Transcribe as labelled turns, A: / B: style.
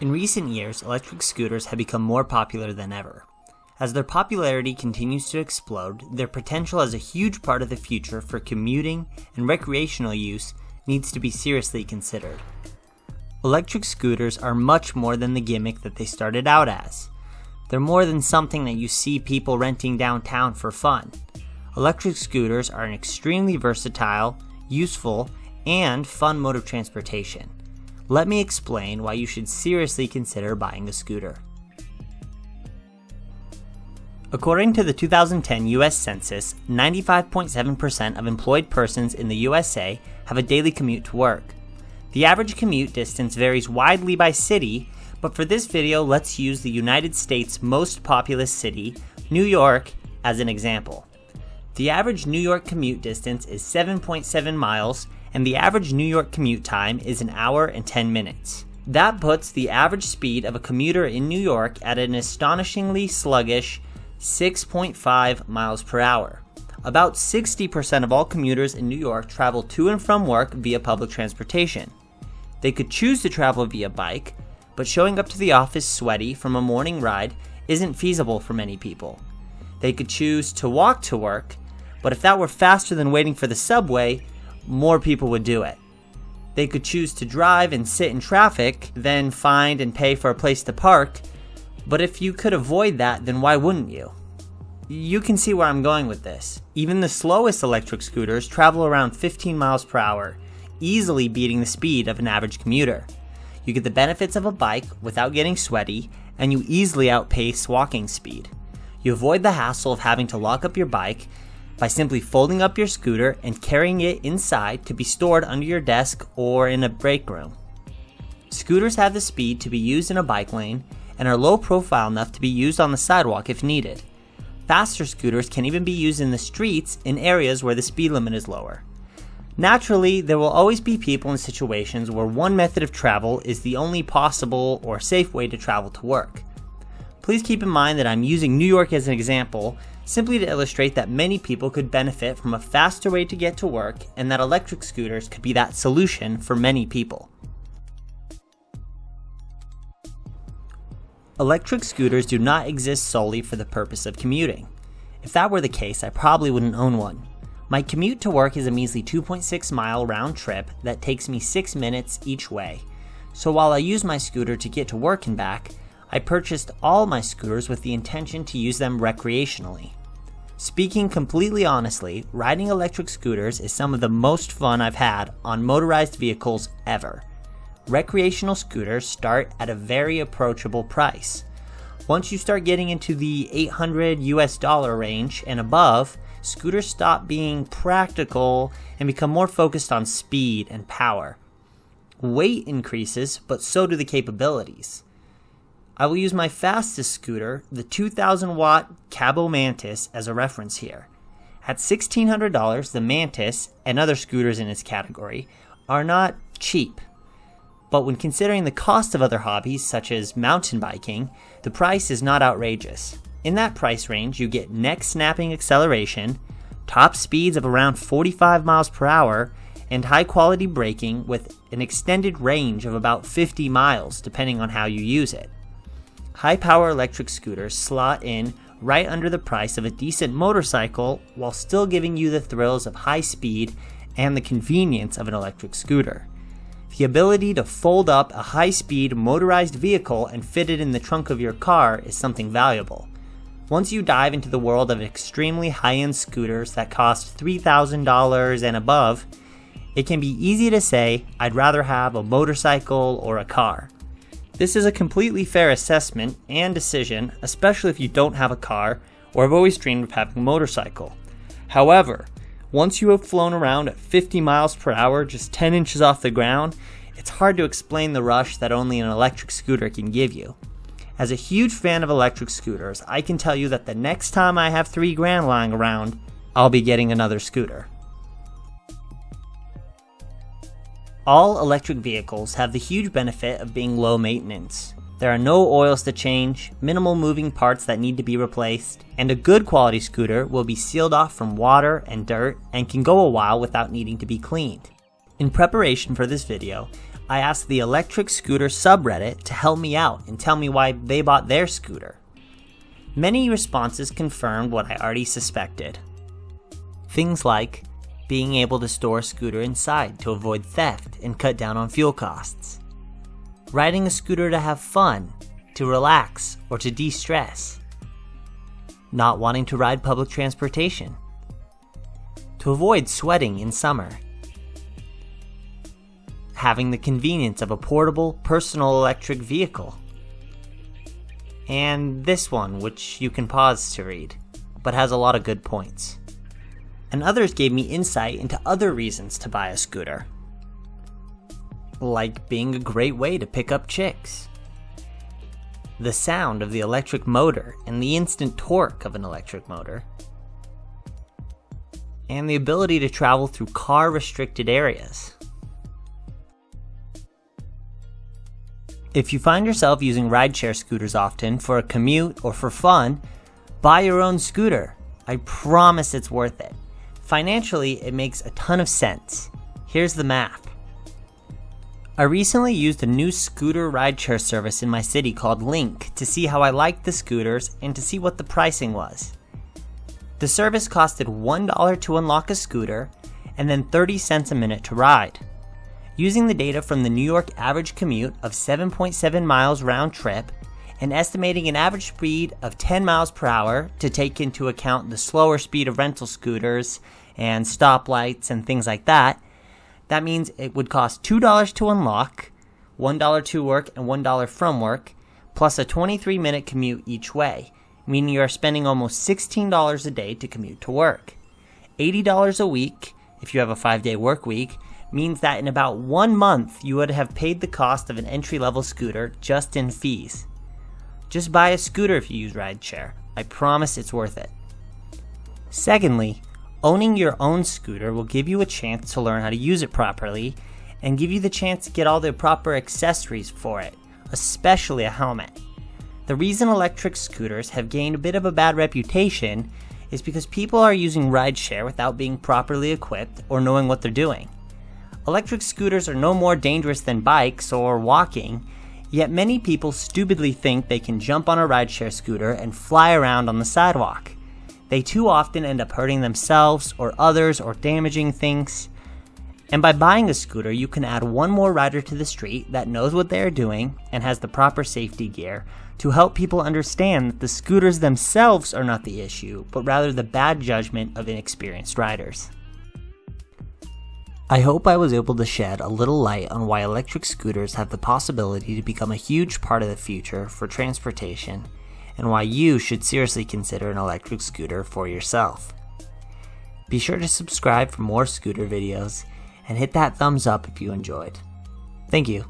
A: In recent years, electric scooters have become more popular than ever. As their popularity continues to explode, their potential as a huge part of the future for commuting and recreational use needs to be seriously considered. Electric scooters are much more than the gimmick that they started out as. They're more than something that you see people renting downtown for fun. Electric scooters are an extremely versatile, useful, and fun mode of transportation. Let me explain why you should seriously consider buying a scooter. According to the 2010 US Census, 95.7% of employed persons in the USA have a daily commute to work. The average commute distance varies widely by city, but for this video, let's use the United States' most populous city, New York, as an example. The average New York commute distance is 7.7 miles, and the average New York commute time is an hour and 10 minutes. That puts the average speed of a commuter in New York at an astonishingly sluggish 6.5 miles per hour. About 60% of all commuters in New York travel to and from work via public transportation. They could choose to travel via bike, but showing up to the office sweaty from a morning ride isn't feasible for many people. They could choose to walk to work, but if that were faster than waiting for the subway, more people would do it. They could choose to drive and sit in traffic, then find and pay for a place to park, but if you could avoid that, then why wouldn't you? You can see where I'm going with this. Even the slowest electric scooters travel around 15 miles per hour, easily beating the speed of an average commuter. You get the benefits of a bike without getting sweaty, and you easily outpace walking speed. You avoid the hassle of having to lock up your bike by simply folding up your scooter and carrying it inside to be stored under your desk or in a break room. Scooters have the speed to be used in a bike lane and are low profile enough to be used on the sidewalk if needed. Faster scooters can even be used in the streets in areas where the speed limit is lower. Naturally, there will always be people in situations where one method of travel is the only possible or safe way to travel to work. Please keep in mind that I'm using New York as an example simply to illustrate that many people could benefit from a faster way to get to work and that electric scooters could be that solution for many people. Electric scooters do not exist solely for the purpose of commuting. If that were the case, I probably wouldn't own one. My commute to work is a measly 2.6 mile round trip that takes me 6 minutes each way. So while I use my scooter to get to work and back, I purchased all my scooters with the intention to use them recreationally. Speaking completely honestly, riding electric scooters is some of the most fun I've had on motorized vehicles ever. Recreational scooters start at a very approachable price. Once you start getting into the $800 range and above, scooters stop being practical and become more focused on speed and power. Weight increases, but so do the capabilities. I will use my fastest scooter, the 2,000 watt Cabo Mantis, as a reference here. At $1,600, the Mantis and other scooters in its category are not cheap. But when considering the cost of other hobbies, such as mountain biking, the price is not outrageous. In that price range, you get neck-snapping acceleration, top speeds of around 45 miles per hour, and high-quality braking with an extended range of about 50 miles, depending on how you use it. High-power electric scooters slot in right under the price of a decent motorcycle while still giving you the thrills of high speed and the convenience of an electric scooter. The ability to fold up a high-speed motorized vehicle and fit it in the trunk of your car is something valuable. Once you dive into the world of extremely high-end scooters that cost $3,000 and above, it can be easy to say, I'd rather have a motorcycle or a car. This is a completely fair assessment and decision, especially if you don't have a car or have always dreamed of having a motorcycle. However, once you have flown around at 50 miles per hour just 10 inches off the ground, it's hard to explain the rush that only an electric scooter can give you. As a huge fan of electric scooters, I can tell you that the next time I have $3,000 lying around, I'll be getting another scooter. All electric vehicles have the huge benefit of being low maintenance. There are no oils to change, minimal moving parts that need to be replaced, and a good quality scooter will be sealed off from water and dirt and can go a while without needing to be cleaned. In preparation for this video, I asked the electric scooter subreddit to help me out and tell me why they bought their scooter. Many responses confirmed what I already suspected. Things like being able to store a scooter inside to avoid theft and cut down on fuel costs. Riding a scooter to have fun, to relax, or to de-stress. Not wanting to ride public transportation. To avoid sweating in summer. Having the convenience of a portable, personal electric vehicle. And this one, which you can pause to read, but has a lot of good points. And others gave me insight into other reasons to buy a scooter. Like being a great way to pick up chicks. The sound of the electric motor and the instant torque of an electric motor. And the ability to travel through car-restricted areas. If you find yourself using rideshare scooters often for a commute or for fun, buy your own scooter. I promise it's worth it. Financially, it makes a ton of sense. Here's the math. I recently used a new scooter rideshare service in my city called Link to see how I liked the scooters and to see what the pricing was. The service costed $1 to unlock a scooter and then 30 cents a minute to ride. Using the data from the New York average commute of 7.7 miles round trip and estimating an average speed of 10 miles per hour to take into account the slower speed of rental scooters and stoplights and things like that, that means it would cost $2 to unlock, $1 to work and $1 from work, plus a 23-minute commute each way, meaning you are spending almost $16 a day to commute to work. $80 a week, if you have a 5-day work week, means that in about 1 month you would have paid the cost of an entry-level scooter just in fees. Just buy a scooter if you use rideshare. I promise it's worth it. Secondly, owning your own scooter will give you a chance to learn how to use it properly and give you the chance to get all the proper accessories for it, especially a helmet. The reason electric scooters have gained a bit of a bad reputation is because people are using rideshare without being properly equipped or knowing what they're doing. Electric scooters are no more dangerous than bikes or walking, yet many people stupidly think they can jump on a rideshare scooter and fly around on the sidewalk. They too often end up hurting themselves or others or damaging things. And by buying a scooter, you can add one more rider to the street that knows what they are doing and has the proper safety gear to help people understand that the scooters themselves are not the issue, but rather the bad judgment of inexperienced riders. I hope I was able to shed a little light on why electric scooters have the possibility to become a huge part of the future for transportation, and why you should seriously consider an electric scooter for yourself. Be sure to subscribe for more scooter videos, and hit that thumbs up if you enjoyed. Thank you.